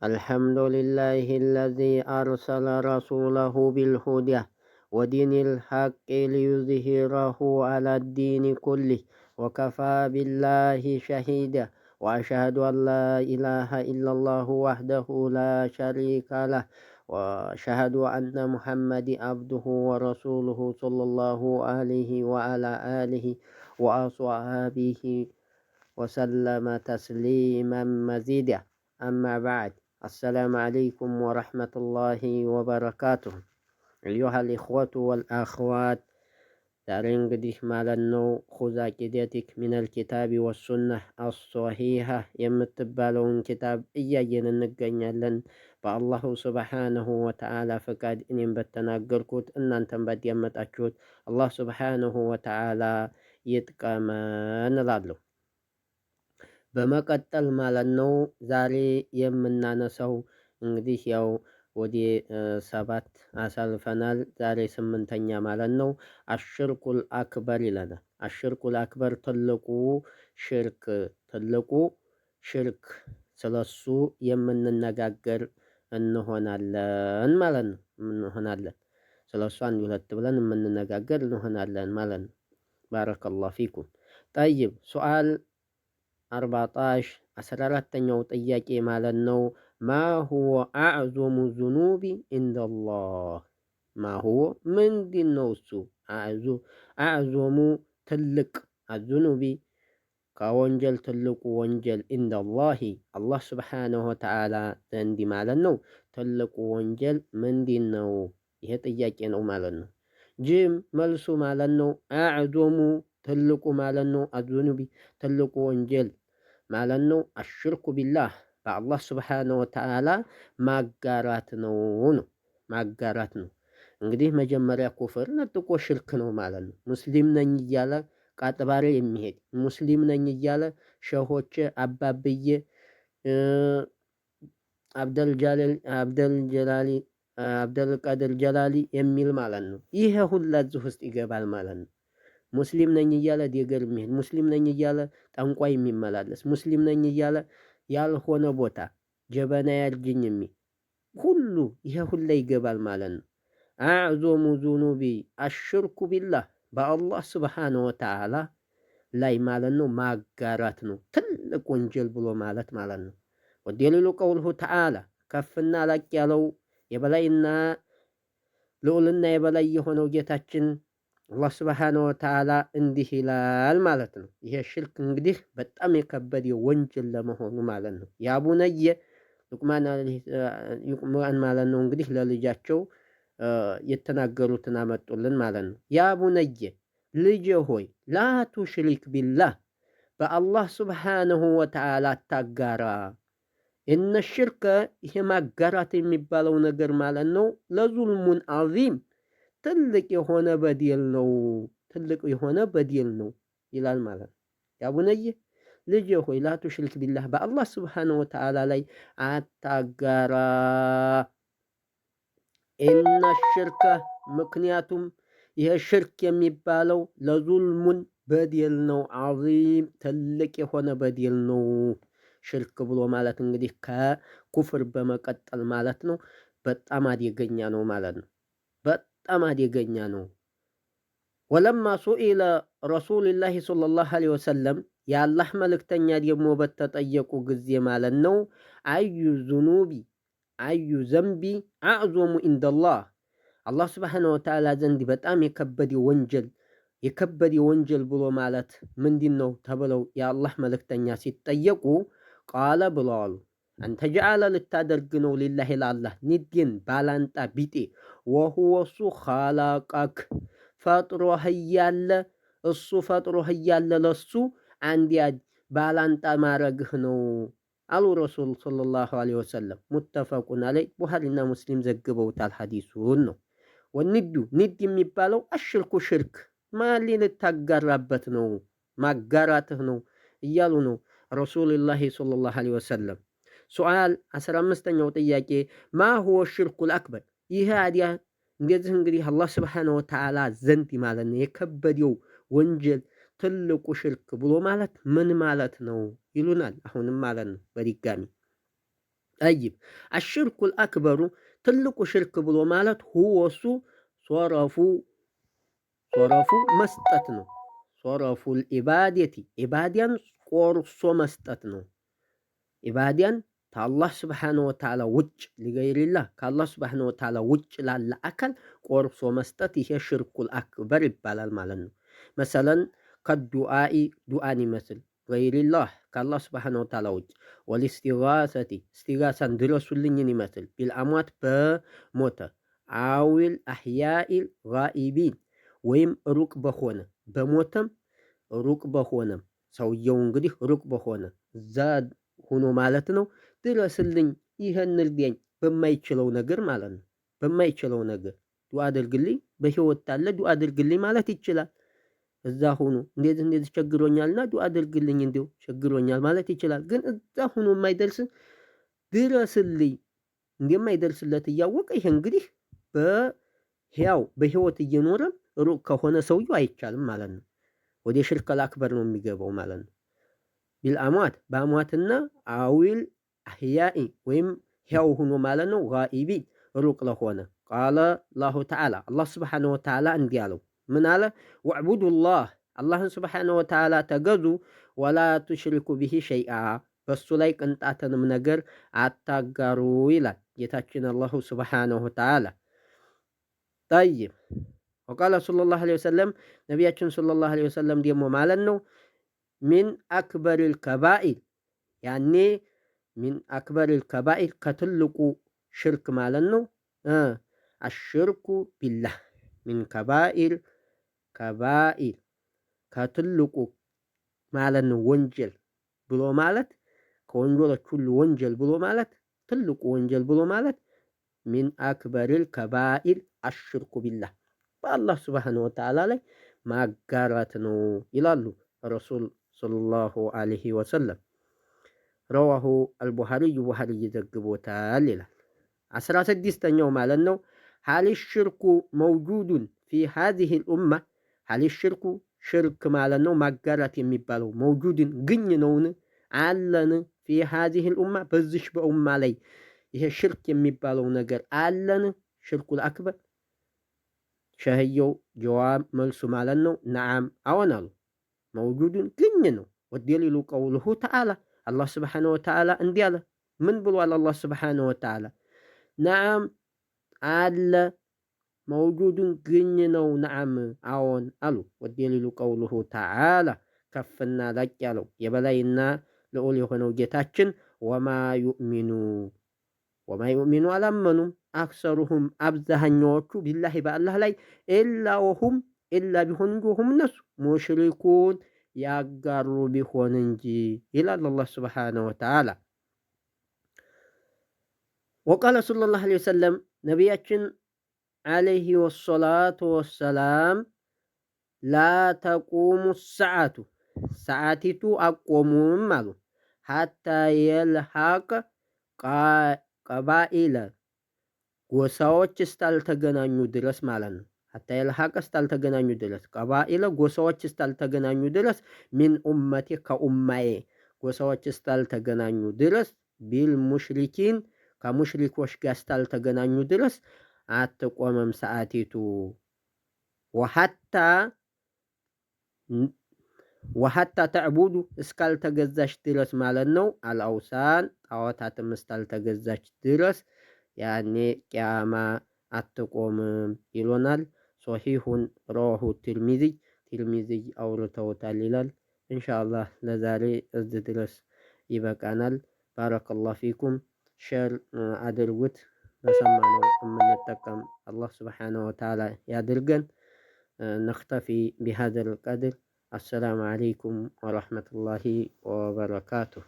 الحمد لله الذي أرسل رسوله بالهدى ودين الحق ليظهره على الدين كله وكفى بالله شهيدا وأشهد أن لا إله إلا الله وحده لا شريك له وأشهد أن محمد عبده ورسوله صلى الله عليه وعلى آله وأصحابه وسلم تسليما مزيدا أما بعد السلام عليكم ورحمة الله وبركاته أيها الإخوة والأخوات ዛሬ እንግዲህ ማለት ነው ኹዝ አቂደቲክ ሚነል ኪታቢ ወሱነህ አስሶሂሃ የምትባለውን ኪታብ እያየን እንገኛለን። በአላሁ ሱብሓነሁ ወተዓላ ፈቃድ እኔም በተናገርኩት እናንተም ባዳመጣችሁት አላህ ሱብሓነሁ ወተዓላ ይጥቀመን እላለሁ። በመቀጠል ማለት ነው ዛሬ የምናነሳው እንግዲህ ያው ወደ 7 አሳልፈናል። ዛሬ 8ኛ ማለት ነው አሽርኩል አክበር ይለናል። አሽርኩል አክበር ትልቁ ሽርክ ስለሱ የምንነጋገር እንሆናለን ማለት ነው። ስለሱ አንድ ሁለት ብለን የምንነጋገር እንሆናለን ማለት ነው። ባረከላሁ ፊኩም። ጠይብ ሱአል 14ኛው ጥያቄ ማለት ነው ማሁወ አዕዞሙ ዙኑቢ ኢንደላህ። ማሁወ ምንድነው እሱ? አዕዞሙ ትልቅ አዙኑቢ ከወንጀል ትልቁ ወንጀል ኢንደላሂ አላህ ስብሓነሁ ወተዓላ ዘንድ ማለት ነው። ትልቁ ወንጀል ምንድነው? ይሄ ጥያቄ ነው ማለት ነው። ጅም መልሱ ማለት ነው አዕዞሙ ትልቁ ማለት ነው። አዙኑቢ ትልቁ ወንጀል ማለት ነው። አሽርኩ ቢላህ በአላህ ስብሓነሁ ወተዓላ ማጋራት ነው። ማጋራት ነው። እንግዲህ መጀመሪያ ኩፍር ነጥቆ ሽርክ ነው ማለት ነው። ሙስሊም ነኝ እያለ ቃጥባሬ የሚሄድ ሙስሊም ነኝ እያለ ሸሆች አባብዬ አብደልቃድር ጀላሊ የሚል ማለት ነው። ይሄ ሁላ እዚህ ውስጥ ይገባል ማለት ነው። ሙስሊም ነኝ እያለ ዴገር የሚሄድ ሙስሊም ነኝ እያለ ጠንቋይ የሚመላለስ ሙስሊም ነኝ እያለ ያልሆነ ቦታ ጀበና ያርጅኝ የሚል ሁሉ ይሄ ሁላ ይገባል ማለት ነው። አዕዞሙ ዙኑቢ አሽርኩ ቢላህ በአላህ ስብሓነሁ ወተዓላ ላይ ማለት ነው ማጋራት ነው ትልቅ ወንጀል ብሎ ማለት ነው። ወደሊሉ ቀውልሁ ተዓላ ከፍና ላቅ ያለው የበላይና ልዑልና የበላይ የሆነው ጌታችን አላህ ስብሓነሁ ወተዓላ እንዲህ ይላል ማለት ነው። ይሄ ሽርክ እንግዲህ በጣም የከበደ ወንጀል ለመሆኑ ማለት ነው። ያ ቡነየ ሉቅማን ማለት ነው እንግዲህ ለልጃቸው የተናገሩትን አመጡልን ማለት ነው። ያ ቡነየ ልጄ ሆይ ላ ቱሽሪክ ቢላህ በአላህ ስብሓነሁ ወተዓላ አታጋራ። እነ ሽርከ ይሄ ማጋራት የሚባለው ነገር ማለት ነው ለዙልሙን አዚም ትልቅ የሆነ በደል ነው። ትልቅ የሆነ በደል ነው ይላል ማለት ነው። ያ ቡነየ ልጄ ሆይ ላ ቱሽሪክ ቢላህ በአላህ ስብሓነሁ ወተዓላ ላይ አታጋራ። ኢነ ሽርከ ምክንያቱም ይሄ ሽርክ የሚባለው ለዙልሙን በደል ነው። አዚም ትልቅ የሆነ በደል ነው። ሽርክ ብሎ ማለት እንግዲህ ከኩፍር በመቀጠል ማለት ነው በጣም አደገኛ ነው ማለት ነው። በጣም አደገኛ ነው። ወለማ ሱኢለ ረሱሉላሂ ሰለላሁ ዐለይሂ ወሰለም የአላህ መልእክተኛ ደግሞ በተጠየቁ ጊዜ ማለት ነው አዩ ዘንቢ አዕዞሙ ኢንደላህ አላህ ስብሓነሁ ወተዓላ ዘንድ በጣም የከበደ ወንጀል ብሎ ማለት ምንድነው ተብለው የአላህ መልእክተኛ ሲጠየቁ ቃለ ብለዋሉ አንተ ጀዓለ ልታደርግ ነው ሊላሂ ለአላህ ኒድን ባላንጣ ቢጤ ወሁወ እሱ ኻላቀክ ፈጥሮህ እያለ እሱ ፈጥሮህ እያለ ለሱ አንድ ባላንጣ ማረግህ ነው አሉ ረሱል ሰለላሁ ዐለይሂ ወሰለም። ሙተፈቁን ዐለይ ቡኻሪና ሙስሊም ዘግበውታል ሐዲሱን ነው። ኒድ የሚባለው አሽርኩ ሽርክ ማሊ ልታጋራበት ነው ማጋራትህ ነው እያሉ ነው ረሱሉላሂ ሰለላሁ ዐለይሂ ወሰለም። ሱአል 15ኛው ጥያቄ ማ ሁወ ሽርኩል አክበር። ይሄ አዲያ እንደዚህ እንግዲህ አላህ ስብሓነሁ ወተዓላ ዘንድ ማለት ነው የከበደው ወንጀል ትልቁ ሽርክ ብሎ ማለት ምን ማለት ነው ይሉናል። አሁንም ማለት ነው በድጋሚ ጠይብ አሽርኩል አክበሩ ትልቁ ሽርክ ብሎ ማለት ሁወ እሱ ሶረፉ መስጠት ነው። ሶረፉል ኢባደቲ ኢባዲያን ቆርሶ መስጠት ነው። ኢባዲያን ከአላህ ስብሓነ ወተዓላ ውጭ ሊገይሪላህ ከአላህ ስብሓነ ወተዓላ ውጭ ላለ አካል ቆርሶ መስጠት ይሄ ሽርኩል አክበር ይባላል ማለት ነው። መሰለን ከዱአኢ ዱአን ይመስል ገይሪላህ ከአላህ ስብሓነ ወተዓላ ውጭ ወልስቲጋሰቲ እስቲጋሳን ድረሱልኝን ይመስል ቢልአሟት በሞተ አዊል አሕያኢል ጋኢቢን ወይም ሩቅ በሆነ በሞተም ሩቅ በሆነም ሰውየው እንግዲህ ሩቅ በሆነ እዛ ሆኖ ማለት ነው። ድረስልኝ ይህን እርዳኝ በማይችለው ነገር ማለት ነው። በማይችለው ነገር ዱዓ አድርግልኝ በህይወት ታለ ዱዓ አድርግልኝ ማለት ይችላል። እዛ ሆኖ እንደዚህ ቸግሮኛልና ዱዓ አድርግልኝ እንዲው ቸግሮኛል ማለት ይችላል። ግን እዛ ሆኖ የማይደርስ ድረስልኝ እንደማይደርስለት እያወቀ ይሄ እንግዲህ በህይወት እየኖረም ሩቅ ከሆነ ሰውየው አይቻልም ማለት ነው። ወደ ሽርከል አክበር ነው የሚገባው ማለት ነው። ቢልአሟት በአሟትና አዊል አህያኢ ወይም ሕያው ሆኖ ማለት ነው። ጋኢቢን ሩቅ ለሆነ ቃለ ላሁ ተዓላ አላህ ስብሓነ ወተዓላ እንዲህ አለው። ምን አለ? ወዕቡዱላህ አላህን ስብሓነ ወተዓላ ተገዙ፣ ወላ ቱሽሪኩ ብሂ ሸይአ በሱ ላይ ቅንጣትንም ነገር አታጋሩ ይላል ጌታችን አላሁ ስብሓነሁ ወተዓላ። ጠይብ ወቃለ ሰለላሁ ዐለይሂ ወሰለም ነቢያችን ሰለላሁ ዐለይሂ ወሰለም ደግሞ ማለት ነው ሚን አክበሪል ከባኢር ያኔ ሚን አክበሪል ከባኢር ከትልቁ ሽርክ ማለት ነው። አሽርኩ ቢላህ ሚን ከባኢር ከትልቁ ማለት ነው። ወንጀል ብሎ ማለት ከወንጀሎች ሁሉ ወንጀል ብሎ ማለት ትልቁ ወንጀል ብሎ ማለት ሚን አክበሪል ከባኢር አሽርኩ ቢላህ በአላህ ስብሓነ ወተዓላ ላይ ማጋራት ነው ይላሉ ረሱል ሰለላሁ ዐለይሂ ወሰለም። ረዋሁ አልቡኻሪዩ ቡኻሪ ይዘግቦታል ይላል። 16ኛው ማለት ነው ሀል ሽርኩ መውጁዱን ፊ ሃዚሂል ኡማ ሀል ሽርኩ ሽርክ ማለት ነው ማጋራት የሚባለው መውጁድን ግኝ ነውን አለን ፊ ሃዚሂል ኡማ በዚሽ በኡማ ላይ ይሄ ሽርክ የሚባለው ነገር አለን ሽርኩል አክበር ሸህየው ጀዋብ መልሱ ማለት ነው ነዓም አዎን አሉ። መውጁድን ግኝ ነው። ወደሊሉ ቀውሉሁ ተዓላ አላህ ስብሓነ ወተዓላ እንዲህ አለ። ምን ብሏል አላህ ስብሓነ ወተዓላ? ነዓም አለ መውጁድን ግኝ ነው ነዓም አዎን አሉ። ወደሊሉ ቀውሉሁ ተዓላ ከፍና ላቅ ያለው የበላይና ልዑል የሆነው ጌታችን ወማ ዩእሚኑ አላመኑም አክሰሩሁም አብዛኛዎቹ ቢላሂ በአላህ ላይ ኢላ ቢሆን እንጂ ሁም እነሱ ሙሽሪኩን ያጋሩ ቢሆን እንጂ ይላል አላህ ስብሓነ ወተዓላ። ወቃለ ሰለላሁ ዐለይሂ ወሰለም ነቢያችን ዐለይሂ ወሰላቱ ወሰላም ላ ተቁሙ ሰዓቱ ሰዓቲቱ አቆሙም አሉ ሐታ የልሐቅ ቀባኢለ ጎሳዎች እስታልተገናኙ ድረስ ማለት ነው። ሐታ የልሐቅ እስታልተገናኙ ድረስ ቀባኢለ ጎሳዎች እስታልተገናኙ ድረስ ሚን ኡመቴ ከኡማዬ ጎሳዎች እስታልተገናኙ ድረስ ቢል ሙሽሪኪን ከሙሽሪኮች ጋር እስታልተገናኙ ድረስ አትቆመም ሰዓቲቱ። ወሐታ ተዕቡዱ እስካልተገዛች ድረስ ማለት ነው። አልአውሳን ጣዖታትም እስካልተገዛች ድረስ ያኔ ቅያማ አትቆምም ይሎናል። ሶሒሁን ረዋሁ ቲርሚዚ አውርተውታል ይላል። ኢንሻአላህ ለዛሬ እዚህ ድረስ ይበቃናል። ባረከላሁ ፊኩም። ሼር አድርጉት። በሰማነው የምንጠቀም አላህ ስብሓነሁ ወተዓላ ያድርገን። ነክተፊ ቢሃዘል ቀድር። አሰላሙ ዓለይኩም ወረሕመቱላሂ ወበረካቱሁ።